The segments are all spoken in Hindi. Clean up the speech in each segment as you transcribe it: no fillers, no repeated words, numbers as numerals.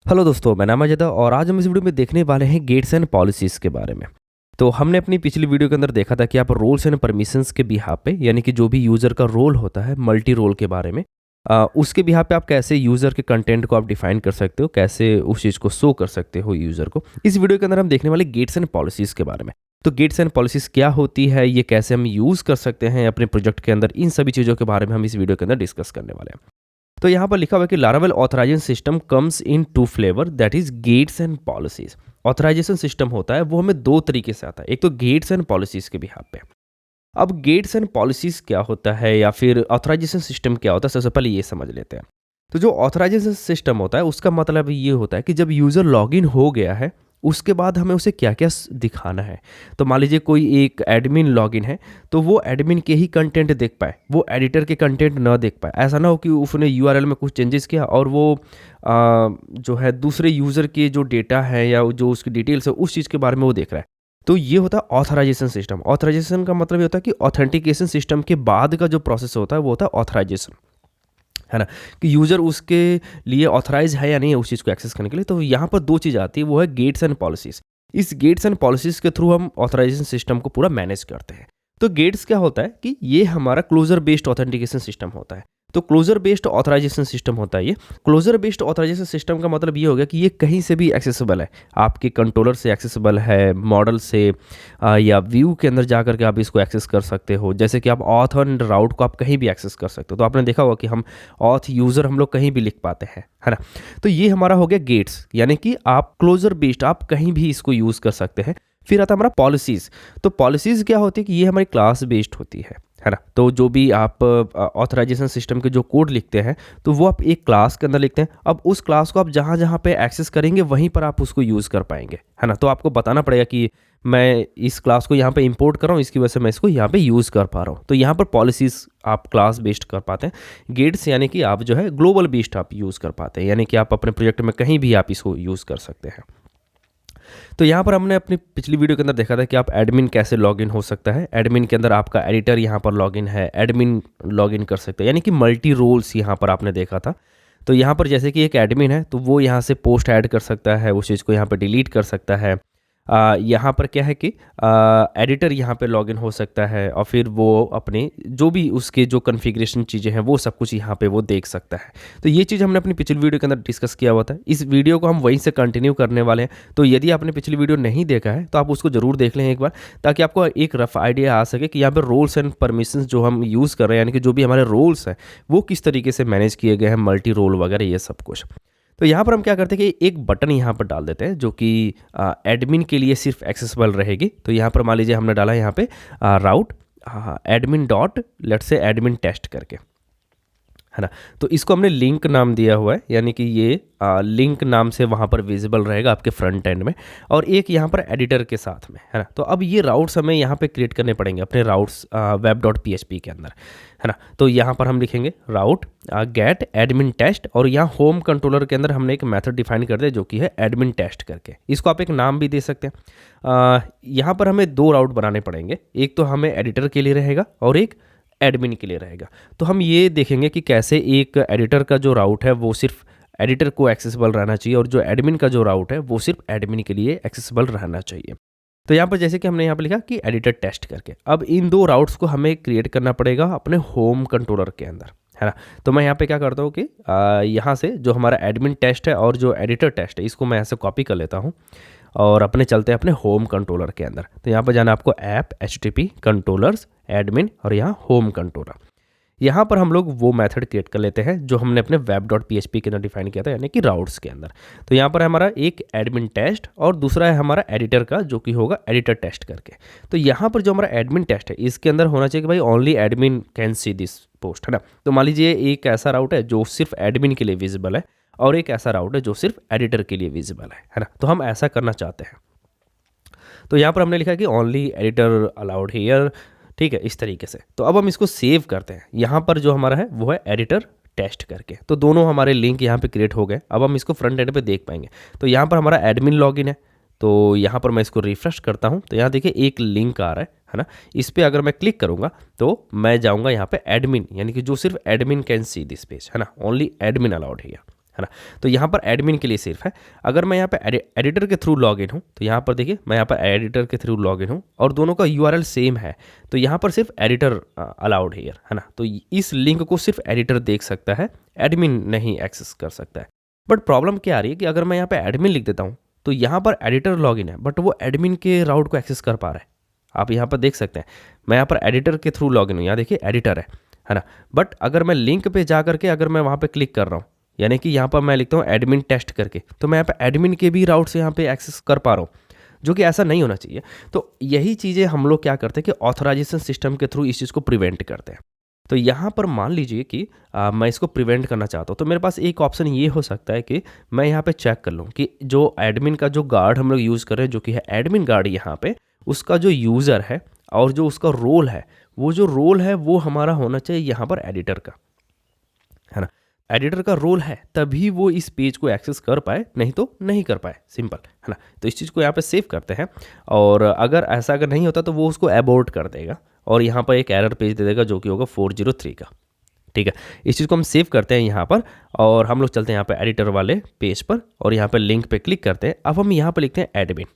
हेलो दोस्तों, मैं नाम अजय और आज हम इस वीडियो में देखने वाले हैं गेट्स एंड पॉलिसीज़ के बारे में। तो हमने अपनी पिछली वीडियो के अंदर देखा था कि आप रोल्स एंड परमिशंस के बिहाफ पे, यानी कि जो भी यूज़र का रोल होता है मल्टी रोल के बारे में, उसके बिहाफ पे आप कैसे यूज़र के कंटेंट को आप डिफाइन कर सकते हो, कैसे उस चीज़ को शो कर सकते हो यूज़र को। इस वीडियो के अंदर हम देखने वाले गेट्स एंड पॉलिसीज़ के बारे में। तो गेट्स एंड पॉलिसीज़ क्या होती है, ये कैसे हम यूज़ कर सकते हैं अपने प्रोजेक्ट के अंदर, इन सभी चीज़ों के बारे में हम इस वीडियो के अंदर डिस्कस करने वाले हैं। तो यहाँ पर लिखा हुआ है कि Laravel authorization system comes in two flavour, that is gates and policies. Authorization system होता है वो हमें दो तरीके से आता है, एक तो गेट्स एंड पॉलिसीज के बिहाफ पे। अब गेट्स एंड पॉलिसीज क्या होता है या फिर ऑथराइजेशन सिस्टम क्या होता है, सबसे पहले ये समझ लेते हैं। तो जो ऑथराइजेशन सिस्टम होता है उसका मतलब ये होता है कि जब यूज़र लॉगिन हो गया है उसके बाद हमें उसे क्या क्या दिखाना है। तो मान लीजिए कोई एक एडमिन लॉगिन है, तो वो एडमिन के ही कंटेंट देख पाए, वो एडिटर के कंटेंट ना देख पाए। ऐसा ना हो कि उसने यूआरएल में कुछ चेंजेस किया और वो जो है दूसरे यूज़र के जो डेटा है या जो उसकी डिटेल्स है उस चीज़ के बारे में वो देख रहा है। तो ये होता है ऑथराइजेशन सिस्टम। ऑथराइजेशन का मतलब ये होता है कि ऑथेंटिकेशन सिस्टम के बाद का जो प्रोसेस होता है वो होता है ऑथराइजेशन, है ना, कि यूज़र उसके लिए ऑथराइज है या नहीं है उस चीज़ को एक्सेस करने के लिए। तो यहाँ पर दो चीज़ आती है, वो है गेट्स एंड पॉलिसीज़। इस गेट्स एंड पॉलिसीज़ के थ्रू हम ऑथराइजेशन सिस्टम को पूरा मैनेज करते हैं। तो गेट्स क्या होता है कि ये हमारा क्लोजर बेस्ड ऑथेंटिकेशन सिस्टम होता है। तो क्लोजर बेस्ड ऑथराइजेशन सिस्टम होता है ये। क्लोजर बेस्ड ऑथराइजेशन सिस्टम का मतलब ये हो गया कि ये कहीं से भी एक्सेसिबल है, आपके कंट्रोलर से एक्सेसिबल है, मॉडल से या व्यू के अंदर जा करके आप इसको एक्सेस कर सकते हो। जैसे कि आप ऑथ एंड राउट को आप कहीं भी एक्सेस कर सकते हो। तो आपने देखा होगा कि हम ऑथ यूज़र हम लोग कहीं भी लिख पाते हैं, है ना। तो ये हमारा हो गया गेट्स, यानी कि आप क्लोजर बेस्ड आप कहीं भी इसको यूज़ कर सकते हैं। फिर आता है हमारा पॉलिसीज़। तो पॉलिसीज़ क्या होती है कि ये हमारी क्लास बेस्ड होती है ना। तो जो भी आप ऑथराइजेशन सिस्टम के जो कोड लिखते हैं तो वो आप एक क्लास के अंदर लिखते हैं। अब उस क्लास को आप जहाँ जहाँ पे एक्सेस करेंगे वहीं पर आप उसको यूज़ कर पाएंगे, है ना। तो आपको बताना पड़ेगा कि मैं इस क्लास को यहाँ पे इंपोर्ट कर रहा हूँ, इसकी वजह से मैं इसको यहाँ पे यूज़ कर पा रहा हूँ। तो यहाँ पर पॉलिसीज़ आप क्लास बेस्ड कर पाते हैं। गेट्स यानी कि आप जो है ग्लोबल बेस्ड आप यूज़ कर पाते हैं, यानी कि आप अपने प्रोजेक्ट में कहीं भी आप इसको यूज़ कर सकते हैं। तो यहाँ पर हमने अपनी पिछली वीडियो के अंदर देखा था कि आप एडमिन कैसे लॉगिन हो सकता है। एडमिन के अंदर आपका एडिटर यहाँ पर लॉगिन है, एडमिन लॉगिन कर सकते हैं, यानी कि मल्टी रोल्स यहाँ पर आपने देखा था। तो यहाँ पर जैसे कि एक एडमिन है तो वो यहाँ से पोस्ट ऐड कर सकता है, उस चीज़ को यहाँ पर डिलीट कर सकता है। यहाँ पर क्या है कि एडिटर यहाँ पे लॉगिन हो सकता है और फिर वो अपने जो भी उसके जो कॉन्फ़िगरेशन चीज़ें हैं वो सब कुछ यहाँ पे वो देख सकता है। तो ये चीज़ हमने अपनी पिछली वीडियो के अंदर डिस्कस किया हुआ था। इस वीडियो को हम वहीं से कंटिन्यू करने वाले हैं। तो यदि आपने पिछली वीडियो नहीं देखा है तो आप उसको ज़रूर देख लें एक बार, ताकि आपको एक रफ आइडिया आ सके कि यहाँ पर रोल्स एंड परमिशंस जो हम यूज़ कर रहे हैं, यानी कि जो भी हमारे रोल्स हैं वो किस तरीके से मैनेज किए गए हैं, मल्टी रोल वगैरह ये सब कुछ। तो यहाँ पर हम क्या करते हैं कि एक बटन यहाँ पर डाल देते हैं जो कि एडमिन के लिए सिर्फ एक्सेसिबल रहेगी। तो यहाँ पर मान लीजिए हमने डाला यहाँ पे root admin dot let's say admin test करके, है ना। तो इसको हमने लिंक नाम दिया हुआ है, यानी कि ये लिंक नाम से वहाँ पर विजिबल रहेगा आपके फ्रंट एंड में, और एक यहाँ पर एडिटर के साथ में, है ना। तो अब ये राउट्स हमें यहाँ पे क्रिएट करने पड़ेंगे अपने राउट्स वेब डॉट PHP के अंदर, है ना। तो यहाँ पर हम लिखेंगे राउट गेट एडमिन टेस्ट, और यहाँ होम कंट्रोलर के अंदर हमने एक मेथड डिफाइन कर दिया जो कि है एडमिन टेस्ट करके। इसको आप एक नाम भी दे सकते हैं। यहाँ पर हमें दो राउट बनाने पड़ेंगे, एक तो हमें एडिटर के लिए रहेगा और एक एडमिन के लिए रहेगा। तो हम ये देखेंगे कि कैसे एक एडिटर का जो राउट है वो सिर्फ एडिटर को एक्सेसिबल रहना चाहिए और जो एडमिन का जो राउट है वो सिर्फ एडमिन के लिए एक्सेसिबल रहना चाहिए। तो यहाँ पर जैसे कि हमने यहाँ पर लिखा कि एडिटर टेस्ट करके, अब इन दो राउट्स को हमें क्रिएट करना पड़ेगा अपने होम कंट्रोलर के अंदर, है ना। तो मैं यहाँ पे क्या करता हूँ कि यहाँ से जो हमारा एडमिन टेस्ट है और जो एडिटर टेस्ट है इसको मैं ऐसे कॉपी कर लेता हूँ और अपने चलते हैं अपने होम कंट्रोलर के अंदर। तो यहाँ पर जाना आपको ऐप HTTP कंट्रोलर्स एडमिन और यहाँ होम कंट्रोलर। यहाँ पर हम लोग वो मेथड क्रिएट कर लेते हैं जो हमने अपने वेब डॉट PHP के अंदर डिफाइन किया था, यानी कि राउट्स के अंदर। तो यहाँ पर हमारा एक एडमिन टेस्ट और दूसरा है हमारा एडिटर का जो कि होगा एडिटर टेस्ट करके। तो यहाँ पर जो हमारा एडमिन टेस्ट है इसके अंदर होना चाहिए कि भाई only admin can see this post, है ना। तो मान लीजिए एक ऐसा राउट है जो सिर्फ एडमिन के लिए विजिबल है और एक ऐसा राउट है जो सिर्फ एडिटर के लिए विजिबल है ना। तो हम ऐसा करना चाहते हैं। तो यहाँ पर हमने लिखा है कि ओनली एडिटर अलाउड हियर, ठीक है, इस तरीके से। तो अब हम इसको सेव करते हैं। यहाँ पर जो हमारा है वो है एडिटर टेस्ट करके। तो दोनों हमारे लिंक यहाँ पे क्रिएट हो गए। अब हम इसको फ्रंट एंड पे देख पाएंगे। तो यहाँ पर हमारा एडमिन लॉगिन है। तो यहाँ पर मैं इसको रिफ्रेश करता हूँ तो यहाँ देखिए एक लिंक आ रहा है ना। इस पर अगर मैं क्लिक करूँगा तो मैं जाऊँगा यहाँ पे एडमिन, यानी कि जो सिर्फ admin can see this page, है ना। ओनली एडमिन अलाउड है है ना। तो यहाँ पर एडमिन के लिए सिर्फ है। अगर मैं यहाँ पे एडिटर के थ्रू लॉग इन हूँ तो यहाँ पर देखिए मैं यहाँ पर एडिटर के थ्रू लॉग इन हूँ और दोनों का यूआरएल सेम है, तो यहाँ पर सिर्फ एडिटर अलाउड है ना। तो इस लिंक को सिर्फ एडिटर देख सकता है, एडमिन नहीं एक्सेस कर सकता है। बट प्रॉब्लम क्या आ रही है कि अगर मैं यहाँ पे एडमिन लिख देता हूँ तो यहाँ पर एडिटर लॉगिन है बट वो एडमिन के राउट को एक्सेस कर पा रहा है। आप यहाँ पर देख सकते हैं मैं यहाँ पर एडिटर के थ्रू लॉगिन हूँ, यहाँ देखिए एडिटर है ना। बट अगर मैं लिंक पे जा करके अगर मैं वहाँ पे क्लिक कर रहा हूँ, यानी कि यहाँ पर मैं लिखता हूँ एडमिन टेस्ट करके, तो मैं यहाँ पे एडमिन के भी राउट से यहाँ पे एक्सेस कर पा रहा हूँ, जो कि ऐसा नहीं होना चाहिए। तो यही चीज़ें हम लोग क्या करते हैं कि ऑथराइजेशन सिस्टम के थ्रू इस चीज़ को प्रिवेंट करते हैं। तो यहाँ पर मान लीजिए कि मैं इसको प्रिवेंट करना चाहता हूँ, तो मेरे पास एक ऑप्शन ये हो सकता है कि मैं यहाँ पे चेक कर लूँ कि जो एडमिन का जो गार्ड हम लोग यूज़ कर रहे हैं, जो कि है एडमिन गार्ड, यहाँ पे उसका जो यूज़र है और जो उसका रोल है, वो जो रोल है वो हमारा होना चाहिए यहाँ पर एडिटर का, है ना। एडिटर का रोल है तभी वो इस पेज को एक्सेस कर पाए, नहीं तो नहीं कर पाए, सिंपल, है ना। तो इस चीज़ को यहाँ पे सेव करते हैं और अगर नहीं होता तो वो उसको अबॉर्ट कर देगा और यहाँ पर एक एरर पेज दे देगा जो कि होगा 403 का, ठीक है। इस चीज़ को हम सेव करते हैं यहाँ पर और हम लोग चलते हैं यहाँ पे एडिटर वाले पेज पर और यहाँ पे लिंक पे क्लिक करते हैं। अब हम यहाँ पे लिखते हैं एडमिन,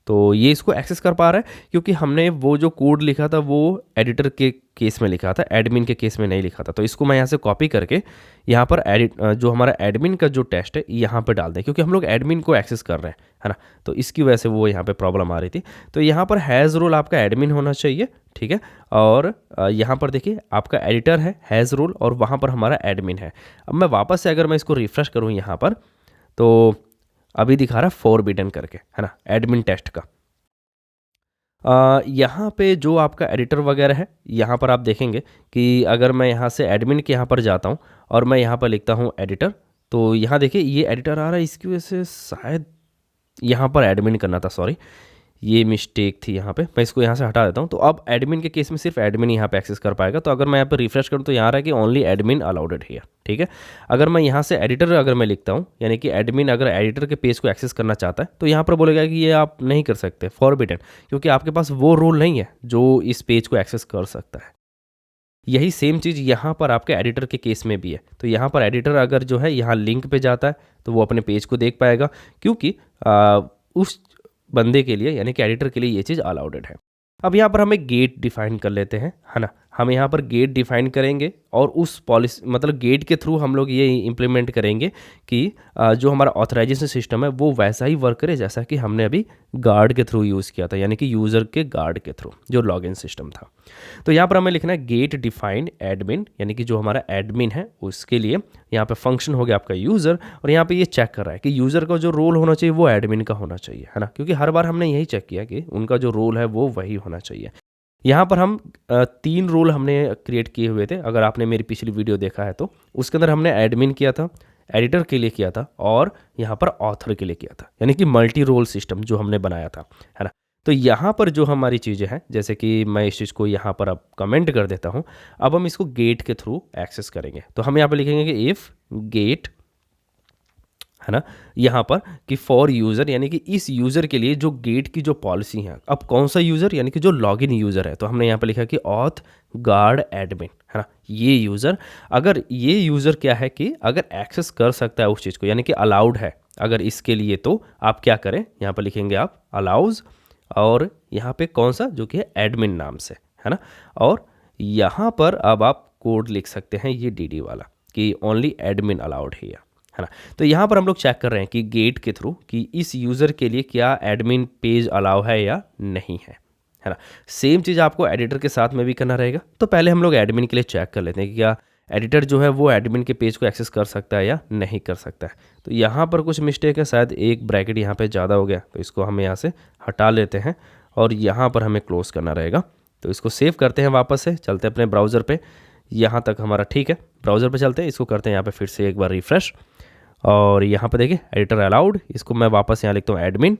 तो ये इसको एक्सेस कर पा रहा है क्योंकि हमने वो जो कोड लिखा था वो एडिटर के केस में लिखा था, एडमिन के केस में नहीं लिखा था। तो इसको मैं यहाँ से कॉपी करके यहाँ पर जो हमारा एडमिन का जो टेस्ट है यहाँ पे डाल दें, क्योंकि हम लोग एडमिन को एक्सेस कर रहे हैं, है ना। तो इसकी वजह से वो यहाँ पे प्रॉब्लम आ रही थी। तो यहाँ पर हैज़ रोल आपका एडमिन होना चाहिए, ठीक है। और यहाँ पर देखिए आपका एडिटर है हैज़ रोल और वहाँ पर हमारा एडमिन है। अब मैं वापस से अगर मैं इसको रिफ्रेश करूँ यहाँ पर, तो अभी दिखा रहा है फॉरबिडन करके, है ना, एडमिन टेस्ट का। यहाँ पे जो आपका एडिटर वगैरह है, यहाँ पर आप देखेंगे कि अगर मैं यहाँ से एडमिन के यहाँ पर जाता हूँ और मैं यहाँ पर लिखता हूँ एडिटर, तो यहाँ देखिए ये एडिटर आ रहा है। इसकी वजह से शायद यहाँ पर एडमिन करना था, सॉरी ये मिस्टेक थी यहाँ पे, मैं इसको यहाँ से हटा देता हूँ। तो अब एडमिन के केस में सिर्फ एडमिन यहाँ पे एक्सेस कर पाएगा। तो अगर मैं यहाँ पे रिफ्रेश करूँ तो यहाँ रहा है कि ओनली एडमिन अलाउडेड है, ठीक है। अगर मैं यहाँ से एडिटर अगर मैं लिखता हूँ, यानी कि एडमिन अगर एडिटर के पेज को एक्सेस करना चाहता है, तो यहाँ पर बोलेगा कि ये आप नहीं कर सकते, फॉरबिडन, क्योंकि आपके पास वो रोल नहीं है जो इस पेज को एक्सेस कर सकता है। यही सेम चीज़ यहाँ पर आपके एडिटर के केस में भी है। तो यहाँ पर एडिटर अगर जो है यहाँ लिंक पे जाता है तो वो अपने पेज को देख पाएगा, क्योंकि उस बंदे के लिए यानी कि एडिटर के लिए ये चीज़ अलाउडेड है। अब यहाँ पर हमें गेट डिफाइन कर लेते हैं, है ना। हम यहाँ पर गेट डिफाइन करेंगे और उस पॉलिसी मतलब गेट के थ्रू हम लोग ये इम्प्लीमेंट करेंगे कि जो हमारा ऑथराइजेशन सिस्टम है वो वैसा ही वर्क करे जैसा कि हमने अभी गार्ड के थ्रू यूज़ किया था, यानी कि यूज़र के गार्ड के थ्रू जो लॉगिन सिस्टम था। तो यहाँ पर हमें लिखना है गेट डिफाइन एडमिन, यानी कि जो हमारा एडमिन है उसके लिए यहाँ पे फंक्शन हो गया आपका यूज़र, और यहाँ पे ये चेक कर रहा है कि यूज़र का जो रोल होना चाहिए वो एडमिन का होना चाहिए, है ना, क्योंकि हर बार हमने यही चेक किया कि उनका जो रोल है वो वही होना चाहिए। यहाँ पर हम 3 रोल हमने क्रिएट किए हुए थे। अगर आपने मेरी पिछली वीडियो देखा है तो उसके अंदर हमने एडमिन किया था, एडिटर के लिए किया था और यहाँ पर ऑथर के लिए किया था, यानी कि मल्टी रोल सिस्टम जो हमने बनाया था, है ना। तो यहाँ पर जो हमारी चीज़ें हैं, जैसे कि मैं इस चीज़ को यहाँ पर अब कमेंट कर देता हूँ। अब हम इसको गेट के थ्रू एक्सेस करेंगे। तो हम यहाँ पर लिखेंगे कि इफ़ गेट, है ना, यहाँ पर कि फॉर यूज़र, यानी कि इस यूज़र के लिए जो गेट की जो पॉलिसी है। अब कौन सा यूज़र, यानी कि जो लॉगिन यूज़र है, तो हमने यहाँ पर लिखा कि ऑथ गार्ड एडमिन, है ना, ये यूज़र। अगर ये यूज़र क्या है कि अगर एक्सेस कर सकता है उस चीज़ को, यानी कि अलाउड है अगर इसके लिए, तो आप क्या करें, यहाँ पर लिखेंगे आप अलाउज और यहाँ पे कौन सा, जो कि है एडमिन नाम से, है ना। और यहाँ पर अब आप कोड लिख सकते हैं ये डी वाला कि ओनली एडमिन अलाउड है ना। तो यहाँ पर हम लोग चेक कर रहे हैं कि गेट के थ्रू कि इस यूज़र के लिए क्या एडमिन पेज अलाउ है या नहीं है ना। सेम चीज़ आपको एडिटर के साथ में भी करना रहेगा। तो पहले हम लोग एडमिन के लिए चेक कर लेते हैं कि क्या एडिटर जो है वो एडमिन के पेज को एक्सेस कर सकता है या नहीं कर सकता है। तो यहाँ पर कुछ मिस्टेक है, शायद एक ब्रैकेट यहाँ पे ज़्यादा हो गया, तो इसको हम यहाँ से हटा लेते हैं और यहाँ पर हमें क्लोज़ करना रहेगा। तो इसको सेव करते हैं, वापस से चलते हैं अपने ब्राउज़र पे। यहाँ तक हमारा ठीक है, ब्राउज़र पे चलते हैं, इसको करते हैं यहाँ पे फिर से एक बार रिफ़्रेश और यहाँ पे देखिए एडिटर अलाउड, इसको मैं वापस यहाँ लिखता हूँ एडमिन।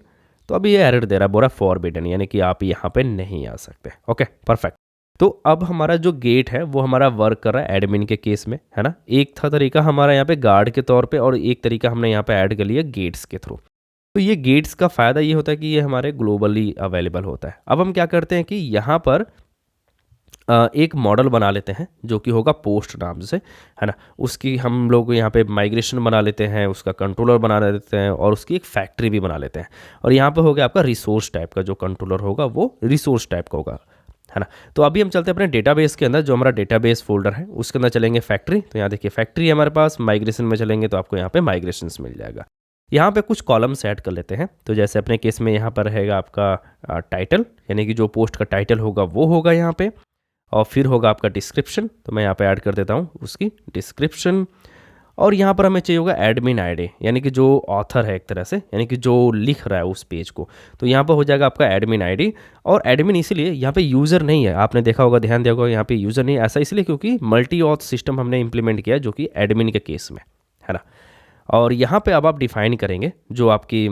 तो अभी ये एरर दे रहा है, बोल रहा है फॉरबिडन, यानी कि आप यहाँ पे नहीं आ सकते। Okay perfect. तो अब हमारा जो गेट है वो हमारा वर्क कर रहा है एडमिन के केस में, है ना। एक था तरीका हमारा यहाँ पे गार्ड के तौर पे और एक तरीका हमने यहाँ पे ऐड कर लिया गेट्स के थ्रू। तो ये गेट्स का फ़ायदा ये होता है कि ये हमारे ग्लोबली अवेलेबल होता है। अब हम क्या करते हैं कि यहाँ पर एक मॉडल बना लेते हैं जो कि होगा पोस्ट नाम से, है ना। उसकी हम लोग यहाँ पे माइग्रेशन बना लेते हैं, उसका कंट्रोलर बना लेते हैं और उसकी एक फैक्ट्री भी बना लेते हैं। और यहाँ पे हो गया आपका रिसोर्स टाइप का जो कंट्रोलर होगा वो रिसोर्स टाइप का होगा, है ना। तो अभी हम चलते हैं अपने डेटाबेस के अंदर, जो हमारा डेटाबेस फोल्डर है उसके अंदर चलेंगे फैक्ट्री। तो यहाँ देखिए फैक्ट्री है हमारे पास, माइग्रेशन में चलेंगे तो आपको यहाँ पे माइग्रेशंस मिल जाएगा। यहाँ पे कुछ कॉलम्स ऐड कर लेते हैं। तो जैसे अपने केस में यहाँ पर रहेगा आपका टाइटल, यानी कि जो पोस्ट का टाइटल होगा वो होगा यहाँ पे, और फिर होगा आपका डिस्क्रिप्शन। तो मैं यहाँ पे ऐड कर देता हूँ उसकी डिस्क्रिप्शन। और यहाँ पर हमें चाहिए होगा एडमिन आईडी, यानी कि जो ऑथर है एक तरह से, यानी कि जो लिख रहा है उस पेज को। तो यहाँ पर हो जाएगा आपका एडमिन आईडी। और एडमिन इसीलिए यहाँ पे यूज़र नहीं है, आपने देखा होगा, ध्यान दिया होगा, यहाँ पे यूज़र नहीं है। ऐसा इसलिए क्योंकि मल्टी ऑथ सिस्टम हमने इंप्लीमेंट किया है जो कि एडमिन के केस में, है ना। और यहाँ पे अब आप डिफाइन करेंगे जो आपकी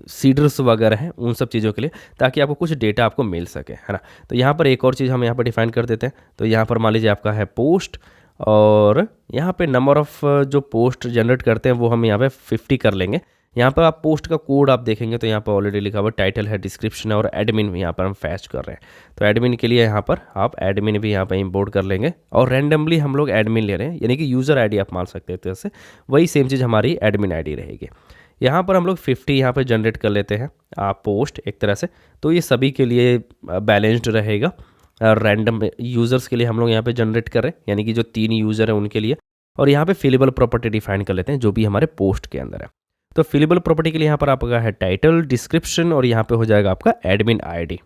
सीडर्स वगैरह हैं उन सब चीज़ों के लिए, ताकि आपको कुछ डेटा आपको मिल सके, है ना। तो यहाँ पर एक और चीज़ हम यहाँ पर डिफाइन कर देते हैं। तो यहाँ पर मान लीजिए आपका है पोस्ट, और यहाँ पे नंबर ऑफ़ जो पोस्ट जनरेट करते हैं वो हम यहाँ पे 50 कर लेंगे। यहाँ पर आप पोस्ट का कोड आप देखेंगे तो यहाँ पर ऑलरेडी लिखा हुआ टाइटल है, डिस्क्रिप्शन है और एडमिन भी यहाँ पर हम फैच कर रहे हैं। तो एडमिन के लिए यहाँ पर आप एडमिन भी यहाँ पर इंपोर्ट कर लेंगे, और रैंडमली हम लोग एडमिन ले रहे हैं, यानी कि यूज़र आईडी आप मान सकते हैं। तो ऐसे वही सेम चीज़ हमारी एडमिन आईडी रहेगी। यहाँ पर हम लोग 50 यहाँ पर जनरेट कर लेते हैं आप पोस्ट एक तरह से। तो ये सभी के लिए बैलेंस्ड रहेगा। रैंडम यूज़र्स के लिए हम लोग यहाँ पे जनरेट करें, यानी कि जो 3 यूज़र हैं उनके लिए। और यहाँ पे फिलेबल प्रॉपर्टी डिफाइन कर लेते हैं जो भी हमारे पोस्ट के अंदर है। तो फिलेबल प्रॉपर्टी के लिए यहाँ पर आपका है टाइटल, डिस्क्रिप्शन, और यहाँ पे हो जाएगा आपका एडमिन आईडी,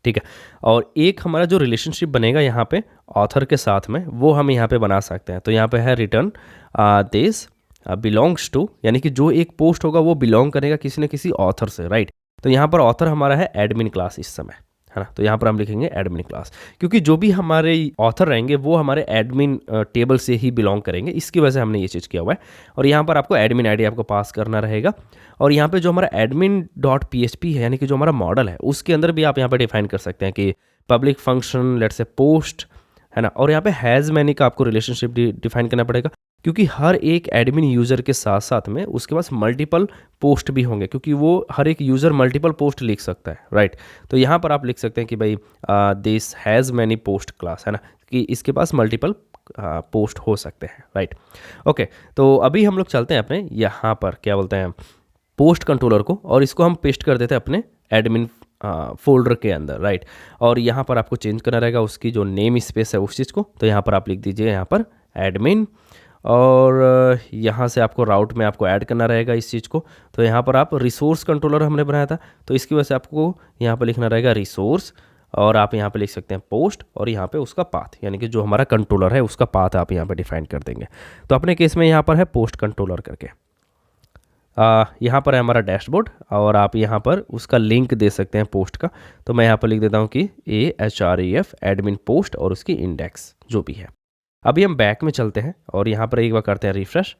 ठीक है। और एक हमारा जो रिलेशनशिप बनेगा यहाँ पे ऑथर के साथ में, वो हम यहाँ पे बना सकते हैं। तो यहाँ पे है रिटर्न दिस बिलोंग्स टू, यानी कि जो एक पोस्ट होगा वो बिलोंग करेगा किसी न किसी ऑथर से, राइट। तो यहाँ पर ऑथर हमारा है एडमिन क्लास इस समय, है ना। तो यहाँ पर हम लिखेंगे एडमिन क्लास, क्योंकि जो भी हमारे ऑथर रहेंगे वो हमारे एडमिन टेबल से ही बिलोंग करेंगे, इसकी वजह से हमने ये चीज़ किया हुआ है। और यहाँ पर आपको एडमिन आईडी आपको पास करना रहेगा। और यहाँ पे जो हमारा एडमिन डॉट PHP है, यानी कि जो हमारा मॉडल है, उसके अंदर भी आप यहाँ पर डिफाइन कर सकते हैं कि public function let's say post, है ना। और यहाँ पे हैज़ मैनी का आपको रिलेशनशिप डिफाइन करना पड़ेगा, क्योंकि हर एक एडमिन यूज़र के साथ साथ में उसके पास मल्टीपल पोस्ट भी होंगे, क्योंकि वो हर एक यूज़र मल्टीपल पोस्ट लिख सकता है, राइट। तो यहाँ पर आप लिख सकते हैं कि भाई this has many post class, है ना, कि इसके पास मल्टीपल पोस्ट हो सकते हैं, राइट। ओके, तो अभी हम लोग चलते हैं अपने यहाँ पर क्या बोलते हैं पोस्ट कंट्रोलर को, और इसको हम पेस्ट कर देते हैं अपने एडमिन फोल्डर के अंदर, राइट। और यहाँ पर आपको चेंज करना रहेगा उसकी जो नेम स्पेस है उस चीज़ को। तो यहाँ पर आप लिख दीजिए यहाँ पर एडमिन, और यहाँ से आपको राउट में आपको ऐड करना रहेगा इस चीज़ को। तो यहाँ पर आप रिसोर्स कंट्रोलर हमने बनाया था, तो इसकी वजह से आपको यहाँ पर लिखना रहेगा रिसोर्स, और आप यहाँ पे लिख सकते हैं पोस्ट, और यहाँ पे उसका पाथ, यानी कि जो हमारा कंट्रोलर है उसका पाथ आप यहाँ पे डिफाइन कर देंगे। तो अपने केस में यहाँ पर है पोस्ट कंट्रोलर करके। यहाँ पर है हमारा डैशबोर्ड, और आप यहाँ पर उसका लिंक दे सकते हैं पोस्ट का। तो मैं यहाँ पर लिख देता हूँ कि AHREF एडमिन पोस्ट और उसकी इंडेक्स जो भी है। अभी हम बैक में चलते हैं और यहाँ पर एक बार करते हैं रिफ्रेश।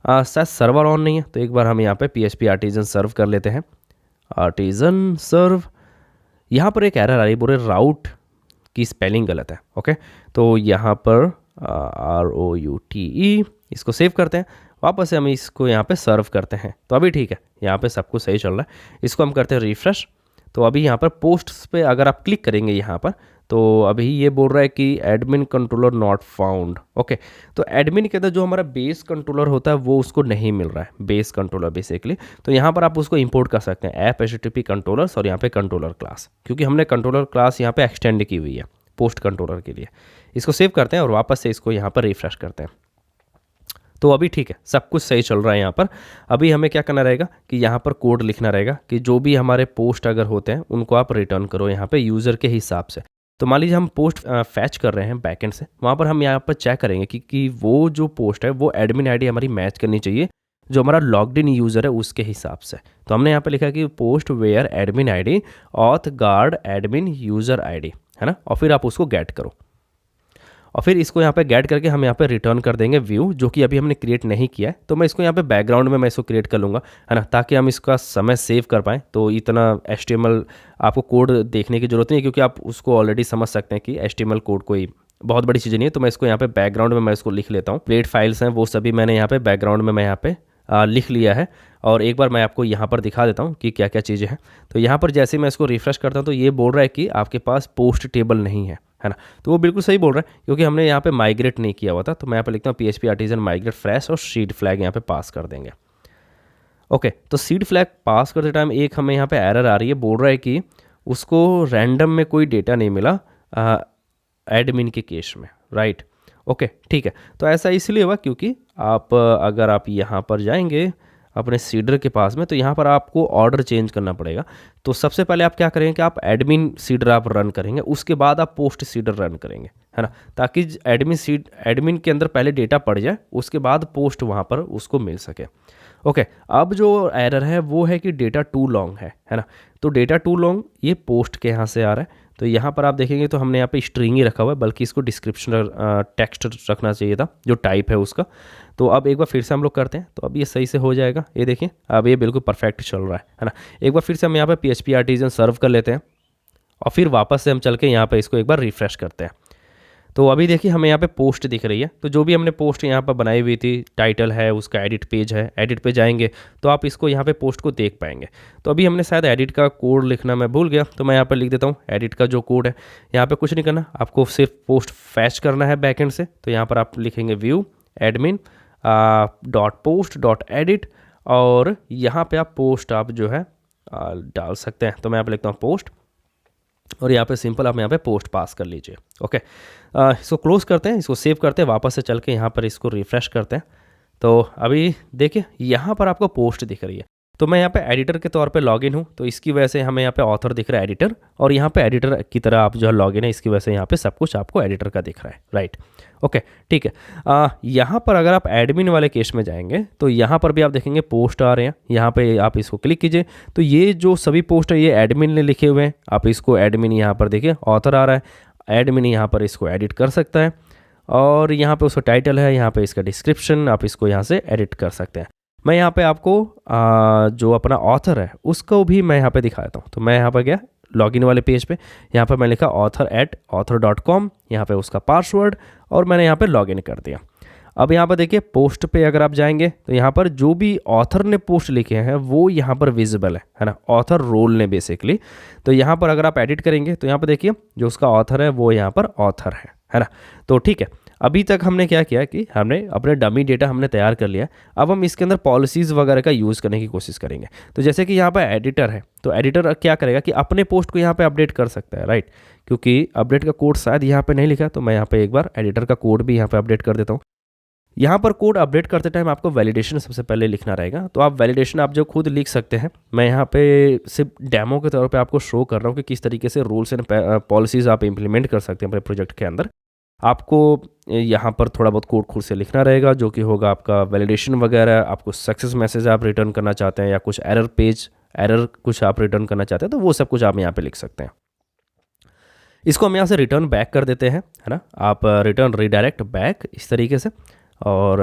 शायद सर्वर ऑन नहीं है, तो एक बार हम यहाँ पे PHP आर्टिजन सर्व कर लेते हैं। आर्टिजन सर्व, यहाँ पर एक एरर आ रही, बोले राउट की स्पेलिंग गलत है। ओके, तो यहाँ पर ROUTE, इसको सेव करते हैं। वापस से हम इसको यहाँ पे सर्व करते हैं। तो अभी ठीक है, यहाँ पे सब कुछ सही चल रहा है। इसको हम करते हैं रिफ्रेश। तो अभी यहाँ पर पोस्ट्स पे अगर आप क्लिक करेंगे यहाँ पर, तो अभी ये बोल रहा है कि admin controller not found. Okay, तो एडमिन के अंदर जो हमारा बेस कंट्रोलर होता है वो उसको नहीं मिल रहा है, बेस कंट्रोलर बेसिकली। तो यहाँ पर आप उसको इंपोर्ट कर सकते हैं, ऐप HTTP कंट्रोलर्स और यहाँ पे कंट्रोलर क्लास, क्योंकि हमने कंट्रोलर क्लास यहाँ पे एक्सटेंड की हुई है पोस्ट कंट्रोलर के लिए। इसको सेव करते हैं और वापस से इसको यहाँ पर रिफ्रेश करते हैं। तो अभी ठीक है, सब कुछ सही चल रहा है यहाँ पर। अभी हमें क्या करना रहेगा कि यहाँ पर कोड लिखना रहेगा कि जो भी हमारे पोस्ट अगर होते हैं उनको आप रिटर्न करो यहाँ पे यूज़र के हिसाब से। तो मान लीजिए हम पोस्ट फैच कर रहे हैं बैकएंड से, वहाँ पर हम यहाँ पर चेक करेंगे कि वो जो पोस्ट है वो एडमिन आईडी हमारी मैच करनी चाहिए जो हमारा लॉग्ड इन यूज़र है उसके हिसाब से। तो हमने यहाँ पर लिखा कि post where admin ID auth guard admin user ID, है ना, और फिर आप उसको गेट करो। और फिर इसको यहाँ पे गेट करके हम यहाँ पे रिटर्न कर देंगे व्यू, जो कि अभी हमने क्रिएट नहीं किया है। तो मैं इसको यहाँ पे बैकग्राउंड में मैं इसको क्रिएट कर लूँगा, है ना, ताकि हम इसका समय सेव कर पाएँ। तो इतना HTML आपको कोड देखने की ज़रूरत नहीं है, क्योंकि आप उसको ऑलरेडी समझ सकते हैं कि HTML कोड कोई बहुत बड़ी चीज़ नहीं है। तो मैं इसको यहाँ पे बैकग्राउंड में मैं इसको लिख लेता हूँ। प्लेट फाइल्स हैं वो सभी मैंने यहाँ पे बैकग्राउंड में मैं यहाँ पे लिख लिया है। और एक बार मैं आपको यहाँ पर दिखा देता हूँ कि क्या क्या चीज़ें हैं। तो यहाँ पर जैसे मैं इसको रिफ्रेश करता हूँ तो ये बोल रहा है कि आपके पास पोस्ट टेबल नहीं है ना। तो वो बिल्कुल सही बोल रहा है क्योंकि हमने यहाँ पे माइग्रेट नहीं किया हुआ था। तो मैं यहाँ पे लिखता हूँ PHP आर्टिजन माइग्रेट फ्रेश और सीड फ्लैग यहाँ पे पास कर देंगे। ओके, तो सीड फ्लैग पास करते टाइम एक हमें यहाँ पे एरर आ रही है, बोल रहा है कि उसको रैंडम में कोई डेटा नहीं मिला एडमिन के केस में, राइट। ओके, ठीक है। तो ऐसा इसलिए हुआ क्योंकि आप अगर आप यहाँ पर जाएंगे अपने सीडर के पास में तो यहाँ पर आपको ऑर्डर चेंज करना पड़ेगा। तो सबसे पहले आप क्या करेंगे कि आप एडमिन सीडर आप रन करेंगे, उसके बाद आप पोस्ट सीडर रन करेंगे, है ना, ताकि एडमिन के अंदर पहले डेटा पड़ जाए, उसके बाद पोस्ट वहाँ पर उसको मिल सके। ओके, अब जो एरर है वो है कि डेटा टू लॉन्ग है ना। तो डेटा टू लॉन्ग ये पोस्ट के यहाँ से आ रहा है। तो यहाँ पर आप देखेंगे तो हमने यहाँ पे स्ट्रिंग ही रखा हुआ है, बल्कि इसको डिस्क्रिप्शन टेक्स्ट रखना चाहिए था जो टाइप है उसका। तो अब एक बार फिर से हम लोग करते हैं तो अब ये सही से हो जाएगा। ये देखिए अब ये बिल्कुल परफेक्ट चल रहा है ना। एक बार फिर से हम यहाँ पे PHP आर्टिजन सर्व कर लेते हैं और फिर वापस से हम चल के यहाँ पे इसको एक बार रिफ्रेश करते हैं। तो अभी देखिए हमें यहाँ पे पोस्ट दिख रही है। तो जो भी हमने पोस्ट यहाँ पर बनाई हुई थी, टाइटल है, उसका एडिट पेज है, एडिट पे जाएंगे तो आप इसको यहाँ पे पोस्ट को देख पाएंगे। तो अभी हमने शायद एडिट का कोड लिखना मैं भूल गया, तो मैं यहाँ पर लिख देता हूँ एडिट का जो कोड है। यहाँ पे कुछ नहीं करना, आपको सिर्फ पोस्ट फैच करना है बैकएंड से। तो यहाँ पर आप लिखेंगे व्यू एडमिन .post.edit और यहाँ पे आप पोस्ट आप जो है डाल सकते हैं। तो मैं यहाँ पे लिखता हूँ पोस्ट और यहाँ पे सिंपल आप यहाँ पे पोस्ट पास कर लीजिए। ओके, इसको क्लोज करते हैं, इसको सेव करते हैं, वापस से चल के यहाँ पर इसको रिफ्रेश करते हैं। तो अभी देखिए यहाँ पर आपको पोस्ट दिख रही है। तो मैं यहाँ पे एडिटर के तौर पे लॉगिन हूँ, तो इसकी वजह से हमें यहाँ पे ऑथर दिख रहा है एडिटर, और यहाँ पे एडिटर की तरह आप जो है लॉगिन है, इसकी वजह से यहाँ पे सब कुछ आपको एडिटर का दिख रहा है, राइट। ओके, ठीक है। यहाँ पर अगर आप एडमिन वाले केस में जाएंगे तो यहाँ पर भी आप देखेंगे पोस्ट आ रहे हैं। यहाँ पे आप इसको क्लिक कीजिए तो ये जो सभी पोस्ट है ये एडमिन ने लिखे हुए हैं। आप इसको एडमिन यहाँ पर देखिए ऑथर आ रहा है, एडमिन यहाँ पर इसको एडिट कर सकता है और यहाँ पे उसका टाइटल है, यहाँ पे इसका डिस्क्रिप्शन, आप इसको यहाँ से एडिट कर सकते हैं। मैं यहाँ पे आपको जो अपना ऑथर है उसको भी मैं यहाँ पे दिखा देता हूँ। तो मैं यहाँ पर गया लॉगिन वाले पेज पे, यहाँ पर मैं लिखा author@author.com, यहाँ पे उसका पासवर्ड और मैंने यहाँ पे लॉगिन कर दिया। अब यहाँ पर देखिए पोस्ट पे अगर आप जाएंगे तो यहाँ पर जो भी ऑथर ने पोस्ट लिखे हैं वो यहाँ पर विजिबल है ना, ऑथर रोल ने बेसिकली। तो यहाँ पर अगर आप एडिट करेंगे तो यहाँ पर देखिए जो उसका ऑथर है वो यहाँ पर ऑथर है ना। तो ठीक है, अभी तक हमने क्या किया कि हमने अपने डमी डेटा हमने तैयार कर लिया। अब हम इसके अंदर पॉलिसीज़ वगैरह का यूज़ करने की कोशिश करेंगे। तो जैसे कि यहाँ पर एडिटर है, तो एडिटर क्या करेगा कि अपने पोस्ट को यहाँ पे अपडेट कर सकता है, राइट, क्योंकि अपडेट का कोड शायद यहाँ पे नहीं लिखा। तो मैं यहाँ पे एक बार एडिटर का कोड भी यहाँ पे अपडेट कर देता हूँ। यहाँ पर कोड अपडेट करते टाइम आपको वैलिडेशन सबसे पहले लिखना रहेगा। तो आप वैलिडेशन आप जो खुद लिख सकते हैं, मैं यहाँ पे सिर्फ डेमो के तौर पे आपको शो कर रहा हूँ कि किस तरीके से रूल्स एंड पॉलिसीज़ आप इंप्लीमेंट कर सकते हैं अपने प्रोजेक्ट के अंदर। आपको यहाँ पर थोड़ा बहुत कोड खुद से लिखना रहेगा जो कि होगा आपका वैलिडेशन वगैरह। आपको सक्सेस मैसेज आप रिटर्न करना चाहते हैं या कुछ एरर कुछ आप रिटर्न करना चाहते हैं तो वो सब कुछ आप यहाँ पे लिख सकते हैं। इसको हम यहाँ से रिटर्न बैक कर देते हैं, है ना। आप रिटर्न रिडायरेक्ट बैक इस तरीके से, और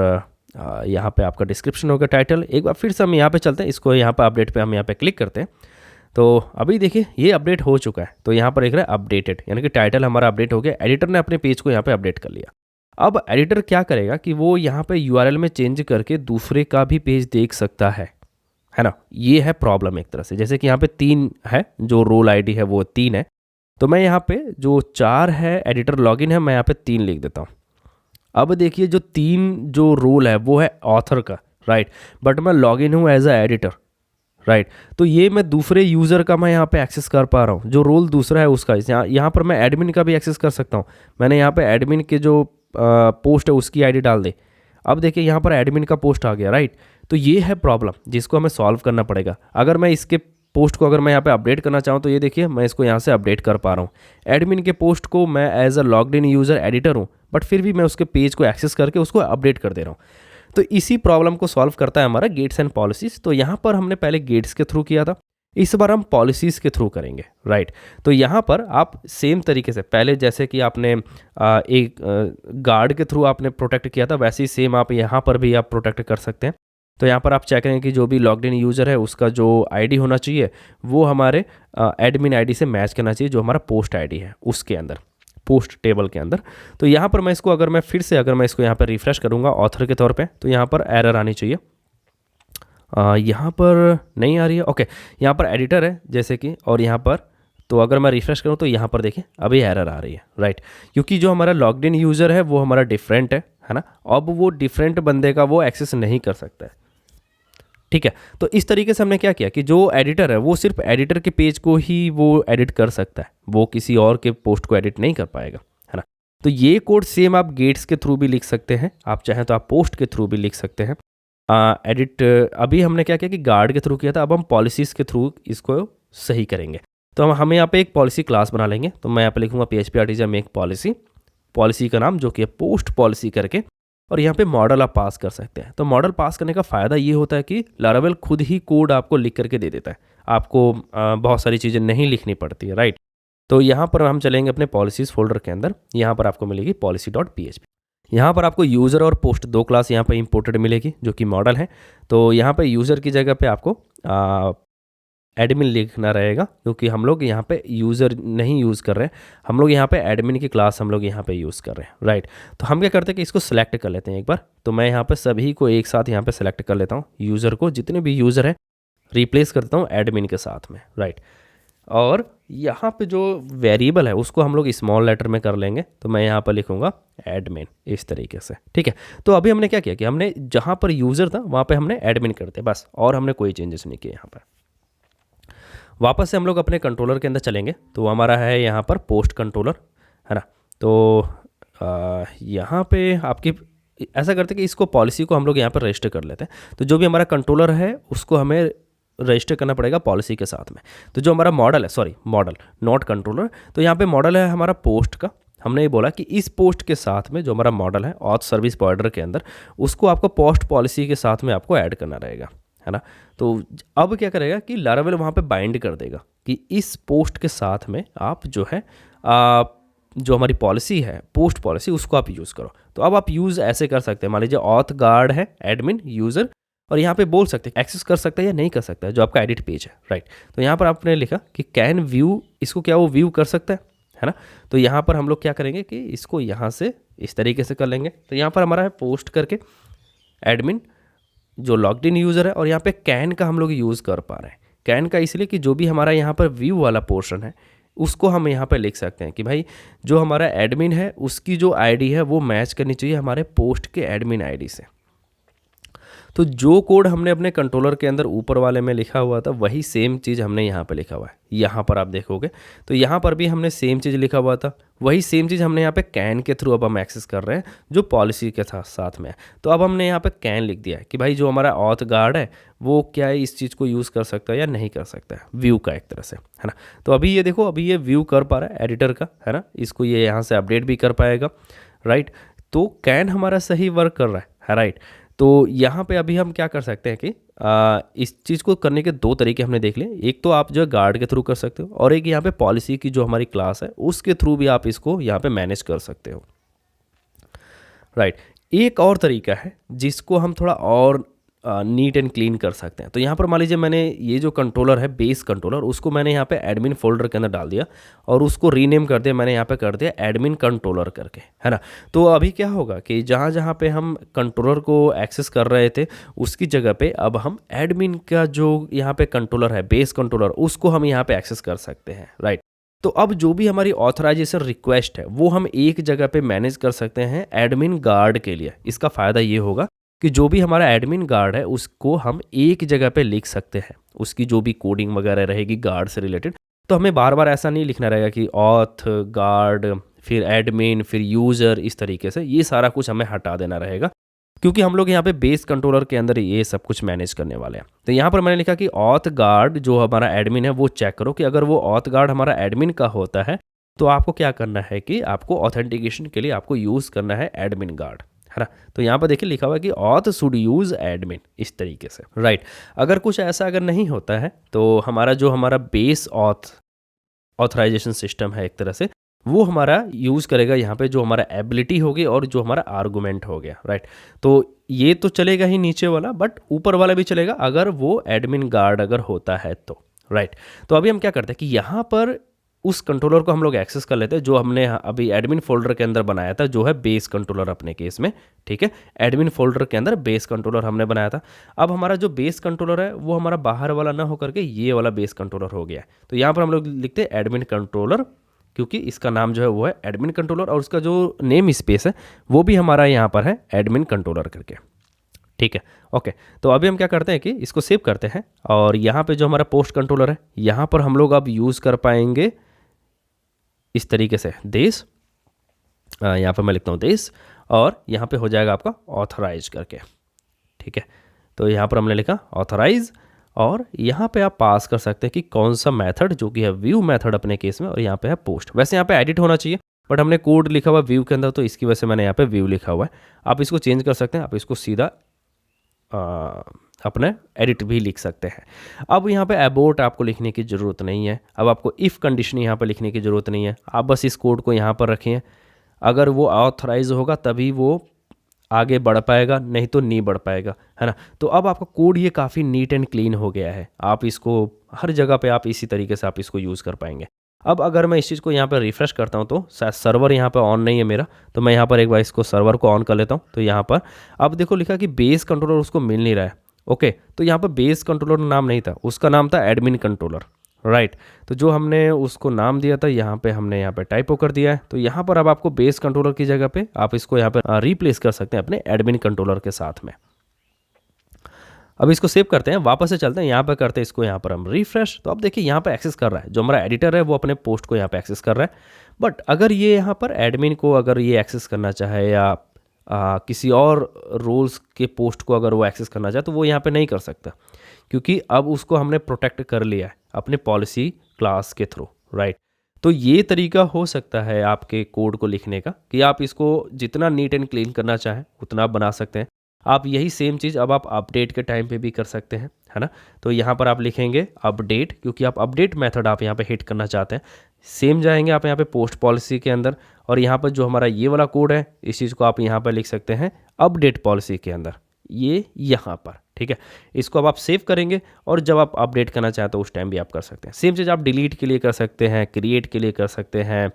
यहाँ पे आपका डिस्क्रिप्शन होगा, टाइटल। एक बार फिर से हम यहाँ पे चलते हैं, इसको यहाँ पे अपडेट पे हम यहाँ पे क्लिक करते हैं। तो अभी देखिए ये अपडेट हो चुका है। तो यहाँ पर एक रहा है अपडेटेड, यानी कि टाइटल हमारा अपडेट हो गया। एडिटर ने अपने पेज को यहाँ पे अपडेट कर लिया। अब एडिटर क्या करेगा कि वो यहाँ पे URL में चेंज करके दूसरे का भी पेज देख सकता है ना। ये है प्रॉब्लम एक तरह से। जैसे कि यहाँ पे 3 है, जो रोल ID है वो 3 है। तो मैं यहाँ पे जो 4 है एडिटर लॉगिन है, मैं यहाँ पे 3 लिख देता हूँ। अब देखिए जो 3 जो रोल है वो है ऑथर का, राइट, बट मैं लॉगिन हूँ एज अ एडिटर, राइट। तो ये मैं दूसरे यूज़र का मैं यहाँ पे एक्सेस कर पा रहा हूँ, जो रोल दूसरा है उसका। यहाँ पर मैं एडमिन का भी एक्सेस कर सकता हूँ। मैंने यहाँ पे एडमिन के जो पोस्ट है उसकी ID डाल दे। अब देखिए यहाँ पर एडमिन का पोस्ट आ गया, राइट। तो ये है प्रॉब्लम जिसको हमें सॉल्व करना पड़ेगा। अगर मैं इसके पोस्ट को अगर मैं यहाँ पे अपडेट करना चाहूँ तो ये देखिए मैं इसको यहाँ से अपडेट कर पा रहा हूँ। एडमिन के पोस्ट को मैं as a logged in user editor हूँ, बट फिर भी मैं उसके पेज को एक्सेस करके उसको अपडेट कर दे रहा हूँ। तो इसी प्रॉब्लम को सॉल्व करता है हमारा गेट्स एंड पॉलिसीज़। तो यहाँ पर हमने पहले गेट्स के थ्रू किया था, इस बार हम पॉलिसीज़ के थ्रू करेंगे, राइट। तो यहाँ पर आप सेम तरीके से पहले जैसे कि आपने एक गार्ड के थ्रू आपने प्रोटेक्ट किया था, वैसे ही सेम आप यहाँ पर भी आप प्रोटेक्ट कर सकते हैं। तो यहाँ पर आप चेक करेंगे कि जो भी लॉग्ड इन यूज़र है उसका जो ID होना चाहिए वो हमारे एडमिन ID से मैच करना चाहिए, जो हमारा पोस्ट ID है उसके अंदर, पोस्ट टेबल के अंदर। तो यहाँ पर मैं इसको अगर मैं इसको यहाँ पर रिफ्रेश करूँगा ऑथर के तौर पे, तो यहाँ पर एरर आनी चाहिए। यहाँ पर नहीं आ रही है। ओके, यहाँ पर एडिटर है जैसे कि, और यहाँ पर तो अगर मैं रिफ्रेश करूँ तो यहाँ पर देखिए अभी एरर आ रही है, राइट। क्योंकि जो हमारा लॉग्ड इन यूज़र है वो हमारा डिफरेंट है ना। अब वो डिफरेंट बंदे का वो एक्सेस नहीं कर सकता है, ठीक है। तो इस तरीके से हमने क्या किया कि जो एडिटर है वो सिर्फ एडिटर के पेज को ही वो एडिट कर सकता है, वो किसी और के पोस्ट को एडिट नहीं कर पाएगा, है ना। तो ये कोड सेम आप गेट्स के थ्रू भी लिख सकते हैं, आप चाहें तो आप पोस्ट के थ्रू भी लिख सकते हैं। एडिट अभी हमने क्या किया कि गार्ड के थ्रू किया था, अब हम पॉलिसीज़ के थ्रू इसको सही करेंगे। तो हम यहाँ पे एक पॉलिसी क्लास बना लेंगे। तो मैं यहाँ पे लिखूँगा PHP artisan make policy, policy का नाम जो कि है पोस्ट पॉलिसी करके, और यहाँ पे मॉडल आप पास कर सकते हैं। तो मॉडल पास करने का फ़ायदा ये होता है कि लारावेल खुद ही कोड आपको लिख करके दे देता है, आपको बहुत सारी चीज़ें नहीं लिखनी पड़ती है, राइट। तो यहाँ पर हम चलेंगे अपने पॉलिसीज़ फोल्डर के अंदर, यहाँ पर आपको मिलेगी policy.php। यहाँ पर आपको यूज़र और पोस्ट दो क्लास यहाँ पर इंपोर्टेड मिलेगी जो कि मॉडल है। तो यहाँ पर यूज़र की जगह पे आपको एडमिन लिखना रहेगा, क्योंकि हम लोग यहाँ पे यूज़र नहीं यूज़ कर रहे हैं, हम लोग यहाँ पे एडमिन की क्लास हम लोग यहाँ पे यूज़ कर रहे हैं, राइट। तो हम क्या करते हैं कि इसको सेलेक्ट कर लेते हैं एक बार। तो मैं यहाँ पे सभी को एक साथ यहाँ पे सेलेक्ट कर लेता हूँ, यूज़र को, जितने भी यूज़र हैं रिप्लेस करता हूँ एडमिन के साथ में, राइट। और यहाँ पे जो वेरिएबल है उसको हम लोग स्मॉल लेटर में कर लेंगे। तो मैं यहाँ पर लिखूँगा एडमिन, इस तरीके से, ठीक है। तो अभी हमने क्या किया कि हमने जहाँ पर यूज़र था वहाँ पर हमने एडमिन करते बस, और हमने कोई चेंजेस नहीं किए। यहाँ पर वापस से हम लोग अपने कंट्रोलर के अंदर चलेंगे। तो हमारा है यहाँ पर पोस्ट कंट्रोलर, है ना। तो यहाँ पे आपकी ऐसा करते हैं कि इसको पॉलिसी को हम लोग यहाँ पर रजिस्टर कर लेते हैं। तो जो भी हमारा कंट्रोलर है उसको हमें रजिस्टर करना पड़ेगा पॉलिसी के साथ में। तो जो हमारा मॉडल है, सॉरी मॉडल नॉट कंट्रोलर, तो यहाँ पे मॉडल है हमारा पोस्ट का। हमने ये बोला कि इस पोस्ट के साथ में जो हमारा मॉडल है ऑथ सर्विस प्रोवाइडर के अंदर, उसको आपको पोस्ट पॉलिसी के साथ में आपको ऐड करना रहेगा, है ना। तो अब क्या करेगा कि लारावेल वहाँ पे बाइंड कर देगा कि इस पोस्ट के साथ में आप जो है जो हमारी पॉलिसी है पोस्ट पॉलिसी उसको आप यूज़ करो। तो अब आप यूज़ ऐसे कर सकते हैं, मान लीजिए ऑथ गार्ड है एडमिन यूज़र, और यहाँ पे बोल सकते हैं एक्सेस कर सकता है या नहीं कर सकता है जो आपका एडिट पेज है, राइट। तो यहाँ पर आपने लिखा कि कैन व्यू, इसको क्या वो व्यू कर सकता है ना। तो यहाँ पर हम लोग क्या करेंगे कि इसको यहाँ से इस तरीके से कर लेंगे। तो यहाँ पर हमारा है पोस्ट करके एडमिन जो लॉग्ड इन यूज़र है, और यहाँ पे कैन का हम लोग यूज़ कर पा रहे हैं। कैन का इसलिए कि जो भी हमारा यहाँ पर व्यू वाला पोर्शन है उसको हम यहाँ पे लिख सकते हैं कि भाई जो हमारा एडमिन है उसकी जो आईडी है वो मैच करनी चाहिए हमारे पोस्ट के एडमिन आईडी से। तो जो कोड हमने अपने कंट्रोलर के अंदर ऊपर वाले में लिखा हुआ था वही सेम चीज़ हमने यहाँ पे लिखा हुआ है। यहाँ पर आप देखोगे तो यहाँ पर भी हमने सेम चीज़ लिखा हुआ था, वही सेम चीज़ हमने यहाँ पे कैन के थ्रू अब हम एक्सेस कर रहे हैं जो पॉलिसी के साथ में है। तो अब हमने यहाँ पे कैन लिख दिया है कि भाई जो हमारा ऑथ गार्ड है वो क्या है इस चीज़ को यूज़ कर सकता है या नहीं कर सकता है, व्यू का एक तरह से, है ना। तो अभी ये देखो अभी ये व्यू कर पा रहा है एडिटर का, है ना, इसको ये यहाँ से अपडेट भी कर पाएगा, राइट। तो कैन हमारा सही वर्क कर रहा है, राइट। तो यहाँ पे अभी हम क्या कर सकते हैं कि इस चीज़ को करने के दो तरीके हमने देख लिए। एक तो आप जो है गार्ड के थ्रू कर सकते हो, और एक यहाँ पे पॉलिसी की जो हमारी क्लास है उसके थ्रू भी आप इसको यहाँ पे मैनेज कर सकते हो, राइट। एक और तरीका है जिसको हम थोड़ा और नीट एंड क्लीन कर सकते हैं। तो यहाँ पर मान लीजिए मैंने ये जो कंट्रोलर है बेस कंट्रोलर उसको मैंने यहाँ पे एडमिन फोल्डर के अंदर डाल दिया और उसको रीनेम कर दिया, मैंने यहाँ पे कर दिया एडमिन कंट्रोलर करके, है ना। तो अभी क्या होगा कि जहाँ जहाँ पे हम कंट्रोलर को एक्सेस कर रहे थे उसकी जगह पे अब हम एडमिन का जो यहाँ पे कंट्रोलर है बेस कंट्रोलर उसको हम यहाँ पे एक्सेस कर सकते हैं, राइट। तो अब जो भी हमारी ऑथराइजेशन रिक्वेस्ट है वो हम एक जगह पे मैनेज कर सकते हैं एडमिन गार्ड के लिए। इसका फ़ायदा ये होगा कि जो भी हमारा एडमिन गार्ड है उसको हम एक जगह पे लिख सकते हैं, उसकी जो भी कोडिंग वगैरह रहेगी गार्ड से रिलेटेड। तो हमें बार बार ऐसा नहीं लिखना रहेगा कि ऑथ गार्ड फिर एडमिन फिर यूज़र, इस तरीके से ये सारा कुछ हमें हटा देना रहेगा क्योंकि हम लोग यहाँ पे बेस कंट्रोलर के अंदर ये सब कुछ मैनेज करने वाले हैं। तो यहाँ पर मैंने लिखा कि ऑथ गार्ड जो हमारा एडमिन है वो चेक करो कि अगर वो ऑथ गार्ड हमारा एडमिन का होता है तो आपको क्या करना है कि आपको ऑथेंटिकेशन के लिए आपको यूज़ करना है एडमिन गार्ड, है ना। तो यहाँ पर देखिए लिखा हुआ है कि ऑथ शुड यूज़ एडमिन, इस तरीके से, राइट। अगर कुछ ऐसा अगर नहीं होता है तो हमारा जो हमारा बेस ऑथराइजेशन सिस्टम है एक तरह से वो हमारा यूज़ करेगा यहाँ पे जो हमारा एबिलिटी होगी और जो हमारा आर्गूमेंट हो गया, राइट। तो ये तो चलेगा ही नीचे वाला, बट ऊपर वाला भी चलेगा अगर वो एडमिन गार्ड अगर होता है तो, राइट। तो अभी हम क्या करते हैं कि यहाँ पर उस कंट्रोलर को हम लोग एक्सेस कर लेते हैं जो हमने अभी एडमिन फोल्डर के अंदर बनाया था, जो है बेस कंट्रोलर अपने केस में। ठीक है, एडमिन फोल्डर के अंदर बेस कंट्रोलर हमने बनाया था। अब हमारा जो बेस कंट्रोलर है वो हमारा बाहर वाला ना होकर के ये वाला बेस कंट्रोलर हो गया है। तो यहाँ पर हम लोग लिखते हैं एडमिन कंट्रोलर, क्योंकि इसका नाम जो है वो है एडमिन कंट्रोलर, और उसका जो नेम स्पेस है वो भी हमारा यहाँ पर है एडमिन कंट्रोलर करके। ठीक है, ओके। तो अभी हम क्या करते हैं कि इसको सेव करते हैं, और यहाँ पे जो हमारा पोस्ट कंट्रोलर है यहाँ पर हम लोग अब यूज़ कर पाएंगे इस तरीके से देश, यहाँ पर मैं लिखता हूँ देश, और यहाँ पे हो जाएगा आपका ऑथराइज करके। ठीक है, तो यहाँ पर हमने लिखा ऑथराइज, और यहाँ पे आप पास कर सकते हैं कि कौन सा मेथड, जो कि है व्यू मेथड अपने केस में, और यहाँ पे है पोस्ट। वैसे यहाँ पे एडिट होना चाहिए, बट हमने कोड लिखा हुआ व्यू के अंदर, तो इसकी वजह से मैंने यहाँ पे व्यू लिखा हुआ है। आप इसको चेंज कर सकते हैं, आप इसको सीधा अपने एडिट भी लिख सकते हैं। अब यहाँ पे अबोट आपको लिखने की ज़रूरत नहीं है, अब आपको इफ़ कंडीशन यहाँ पर लिखने की ज़रूरत नहीं है। आप बस इस कोड को यहाँ पर रखें, अगर वो ऑथराइज होगा तभी वो आगे बढ़ पाएगा, नहीं तो नहीं बढ़ पाएगा, है ना। तो अब आपका कोड ये काफ़ी नीट एंड क्लीन हो गया है, आप इसको हर जगह पे आप इसी तरीके से आप इसको यूज़ कर पाएंगे। अब अगर मैं इस चीज़ को यहाँ पर रिफ़्रेश करता हूँ तो शायद सर्वर यहाँ पर ऑन नहीं है मेरा, तो मैं यहाँ पर एक बार इसको सर्वर को ऑन कर लेता हूँ। तो यहाँ पर अब देखो लिखा कि बेस कंट्रोलर उसको मिल नहीं रहा है। ओके, तो यहाँ पर बेस कंट्रोलर नाम नहीं था, उसका नाम था एडमिन कंट्रोलर, राइट। तो जो हमने उसको नाम दिया था यहाँ पे हमने यहाँ पे टाइपो कर दिया है। तो यहाँ पर अब आपको बेस कंट्रोलर की जगह पे आप इसको यहाँ पर रिप्लेस कर सकते हैं अपने एडमिन कंट्रोलर के साथ में। अब इसको सेव करते हैं, वापस से चलते हैं, यहाँ पर करते हैं इसको यहाँ पर हम रिफ्रेश। तो अब देखिए यहाँ पर एक्सेस कर रहा है, जो हमारा एडिटर है वो अपने पोस्ट को यहाँ पे एक्सेस कर रहा है। बट अगर ये यहाँ पर एडमिन को अगर ये एक्सेस करना चाहे, या किसी और रोल्स के पोस्ट को अगर वो एक्सेस करना चाहे, तो वो यहाँ पे नहीं कर सकता, क्योंकि अब उसको हमने प्रोटेक्ट कर लिया है अपने पॉलिसी क्लास के थ्रू, राइट। तो ये तरीका हो सकता है आपके कोड को लिखने का, कि आप इसको जितना नीट एंड क्लीन करना चाहें उतना आप बना सकते हैं। आप यही सेम चीज़ अब आप अपडेट के टाइम पे भी कर सकते हैं, है ना। तो यहाँ पर आप लिखेंगे अपडेट, क्योंकि आप अपडेट मेथड आप यहाँ पे हिट करना चाहते हैं। सेम जाएंगे आप यहाँ पे पोस्ट पॉलिसी के अंदर, और यहाँ पर जो हमारा ये वाला कोड है इस चीज़ को आप यहाँ पर लिख सकते हैं अपडेट पॉलिसी के अंदर, ये यहाँ पर। ठीक है, इसको अब आप सेव करेंगे, और जब आप अपडेट करना चाहें तो उस टाइम भी आप कर सकते हैं। सेम चीज़ आप डिलीट के लिए कर सकते हैं, क्रिएट के लिए कर सकते हैं,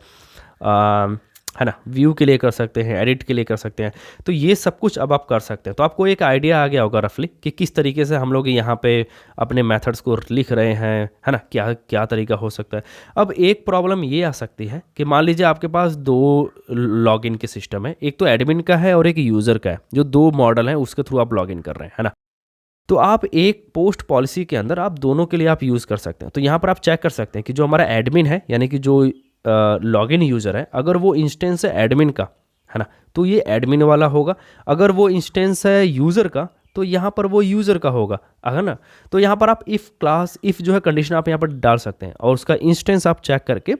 है ना, व्यू के लिए कर सकते हैं, एडिट के लिए कर सकते हैं। तो ये सब कुछ अब आप कर सकते हैं। तो आपको एक आइडिया आ गया होगा रफली कि किस तरीके से हम लोग यहाँ पे अपने मेथड्स को लिख रहे हैं, है ना, क्या क्या तरीका हो सकता है। अब एक प्रॉब्लम ये आ सकती है कि मान लीजिए आपके पास दो लॉगिन के सिस्टम है, एक तो एडमिन का है और एक यूज़र का है, जो दो मॉडल हैं उसके थ्रू आप लॉगिन कर रहे हैं, है ना। तो आप एक पोस्ट पॉलिसी के अंदर आप दोनों के लिए आप यूज़ कर सकते हैं। तो यहाँ पर आप चेक कर सकते हैं कि जो हमारा एडमिन है, यानी कि जो लॉगिन यूज़र है, अगर वो इंस्टेंस है एडमिन का, है ना, तो ये एडमिन वाला होगा। अगर वो इंस्टेंस है यूज़र का, तो यहाँ पर वो यूज़र का होगा, है ना। तो यहाँ पर आप इफ़ क्लास इफ़ जो है कंडीशन आप यहाँ पर डाल सकते हैं, और उसका इंस्टेंस आप चेक करके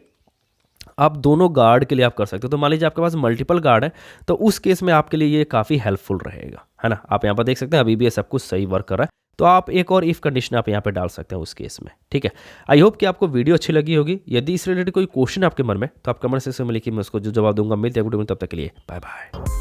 आप दोनों गार्ड के लिए आप कर सकते हो। तो मान लीजिए आपके पास मल्टीपल गार्ड है, तो उस केस में आपके लिए ये काफ़ी हेल्पफुल रहेगा, है ना। आप यहाँ पर देख सकते हैं अभी भी ये सब कुछ सही वर्क कर रहा है। तो आप एक और इफ़ कंडीशन आप यहाँ पे डाल सकते हैं उस केस में। ठीक है, आई होप कि आपको वीडियो अच्छी लगी होगी। यदि इस रिलेटेड कोई क्वेश्चन आपके मन में, तो आप कमेंट सेक्शन में लिखिए, मैं उसको जो जवाब दूंगा। मिलते हैं वीडियो में, तब तक के लिए बाय बाय।